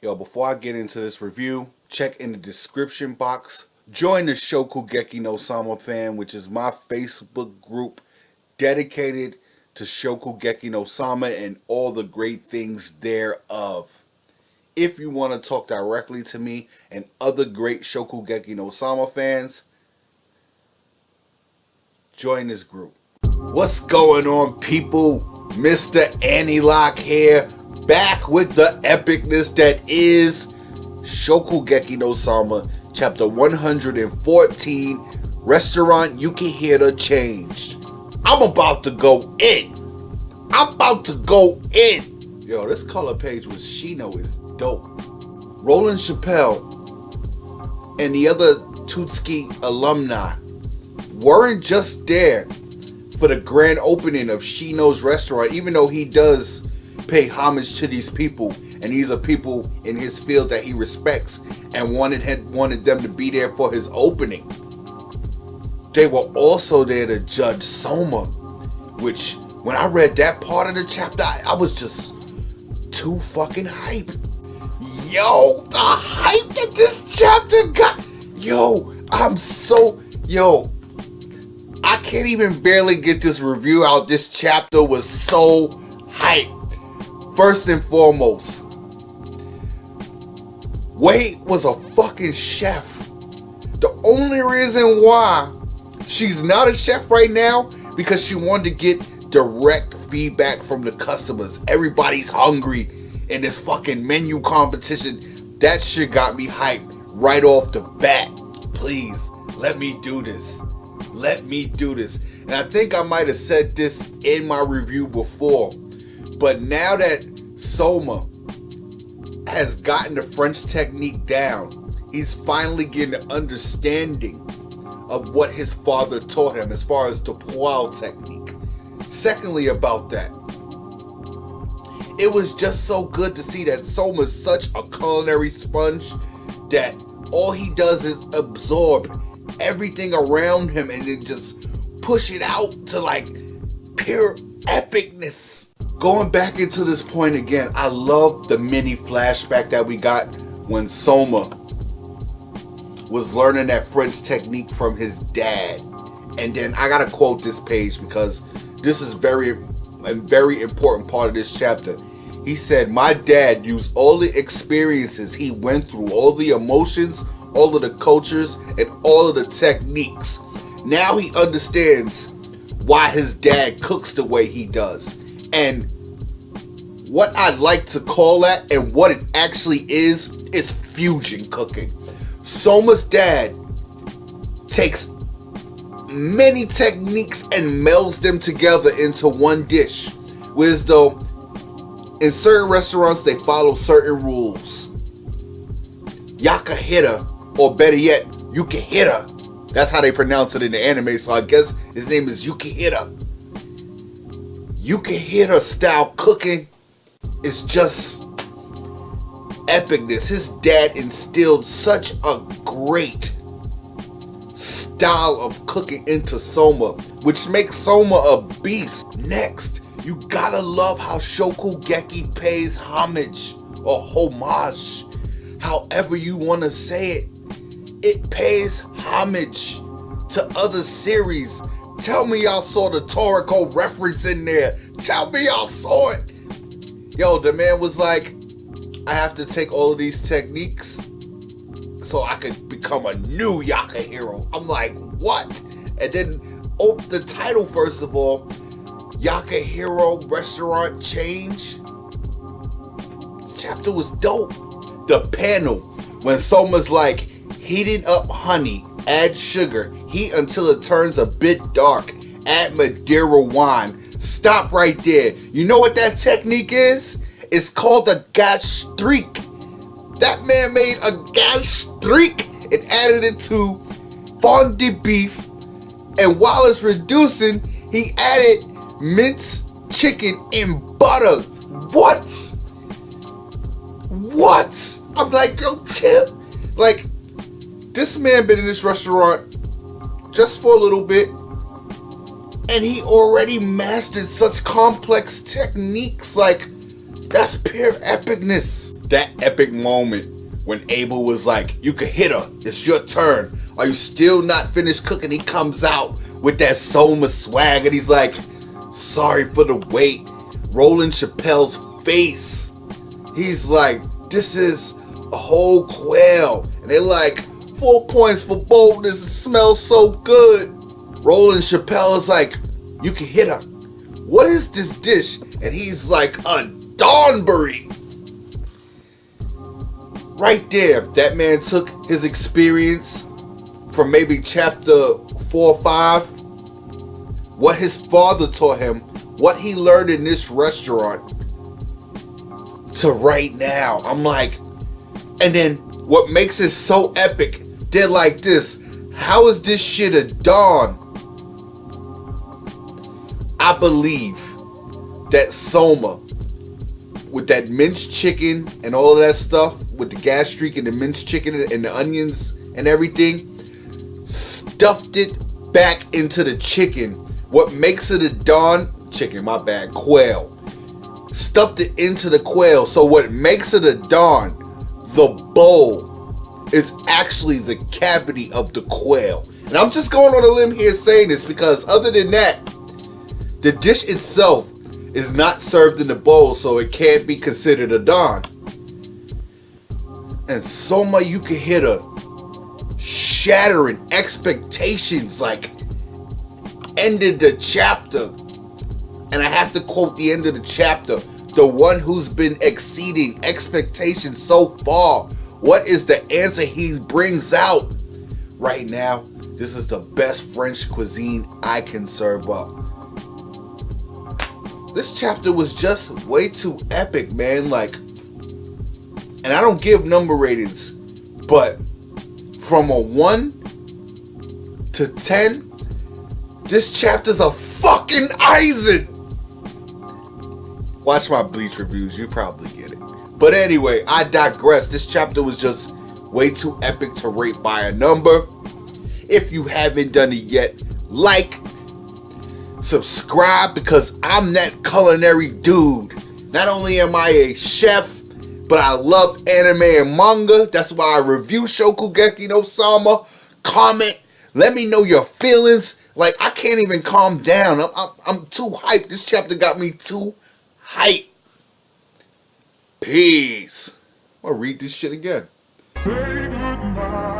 Yo, before I get into this review, check in the description box. Join the Shokugeki no Soma fan, which is my Facebook group dedicated to Shokugeki no Soma and all the great things thereof. If you want to talk directly to me and other great Shokugeki no Soma fans, join this group. What's going on, people? Mr. Annie-Lock here, back with the epicness that is Shokugeki no Soma, chapter 114, Restaurant Yukihira Changed. I'm about to go in. Yo, this color page with Shino is dope. Roland Chappelle and the other Tutsuki alumni weren't just there for the grand opening of Shino's restaurant, even though he does pay homage to these people, and these are people in his field that he respects and wanted them to be there for his opening. They were also there to judge Soma, which when I read that part of the chapter, I was just too fucking hype. Yo, the hype that this chapter got. I can't even barely get this review out. This chapter was so hype. First and foremost, Wei was a fucking chef. The only reason why she's not a chef right now, because she wanted to get direct feedback from the customers. Everybody's hungry in this fucking menu competition. That shit got me hyped right off the bat. Please, let me do this. And I think I might have said this in my review before, but now that Soma has gotten the French technique down, he's finally getting an understanding of what his father taught him as far as the poêle technique. Secondly, about that, it was just so good to see that Soma's such a culinary sponge that all he does is absorb everything around him and then just push it out to like pure epicness. Going back into this point again, I love the mini flashback that we got when Soma was learning that French technique from his dad. And then I gotta quote this page because this is a very important part of this chapter. He said, "My dad used all the experiences he went through, all the emotions, all of the cultures, and all of the techniques. Now he understands why his dad cooks the way he does." And what I'd like to call that, and what it actually is fusion cooking. Soma's dad takes many techniques and melds them together into one dish. Whereas though in certain restaurants they follow certain rules. Yakahira, or better yet, Yukihira. That's how they pronounce it in the anime, so I guess his name is Yukihira. Yukihira style cooking is just epicness. His dad instilled such a great style of cooking into Soma, which makes Soma a beast. Next, you gotta love how Shokugeki pays homage, or homage, however you want to say it. It pays homage to other series. Tell me y'all saw the Toriko reference in there. Tell me y'all saw it. Yo, the man was like, I have to take all of these techniques so I could become a new Yakahiro. I'm like, what? And then, the title, first of all, Yakahiro Restaurant Change. This chapter was dope. The panel, when Soma's like, heating up honey, add sugar, heat until it turns a bit dark, add Madeira wine. Stop right there. You know what that technique is? It's called a gas streak. That man made a gas streak and added it to fondue beef. And while it's reducing, he added minced chicken in butter. What? I'm like, yo, Chip. Like, this man been in this restaurant just for a little bit, and he already mastered such complex techniques. Like, that's pure epicness. that epic moment when Abel was like, you can hit her, it's your turn. Are you still not finished cooking? He comes out with that Soma swag and he's like, sorry for the wait. Roland Chappelle's face. He's like, this is a whole quail. And they're like, 4 points for boldness. It smells so good. Roland Chappelle is like, you can hit her. What is this dish? And he's like, a Donbury. Right there, that man took his experience from maybe chapter 4 or 5, what his father taught him, what he learned in this restaurant, to right now. I'm like, and then what makes it so epic, they're like this, how is this shit a dawn? I believe that Soma, with that minced chicken and all of that stuff, with the gastrique and the minced chicken and the onions and everything, stuffed it back into the chicken. What makes it a dawn? Chicken, my bad, quail. Stuffed it into the quail. So what makes it a dawn? The bowl is actually the cavity of the quail. And I'm just going on a limb here saying this because other than that, the dish itself is not served in the bowl, so it can't be considered a dawn. And Soma Yukihira shattering expectations, like ended the chapter. And I have to quote the end of the chapter. The one who's been exceeding expectations so far. What is the answer he brings out? Right now, this is the best French cuisine I can serve up. This chapter was just way too epic, man. Like, and I don't give number ratings, but from a 1 to 10, this chapter's a fucking Eisen. Watch my Bleach reviews, you probably get it. But anyway, I digress. This chapter was just way too epic to rate by a number. If you haven't done it yet, like, subscribe, because I'm that culinary dude. Not only am I a chef, but I love anime and manga. That's why I review Shokugeki no Soma. Comment. Let me know your feelings. Like, I can't even calm down. I'm too hyped. This chapter got me too hyped. Peace. I'm gonna read this shit again. Say goodbye.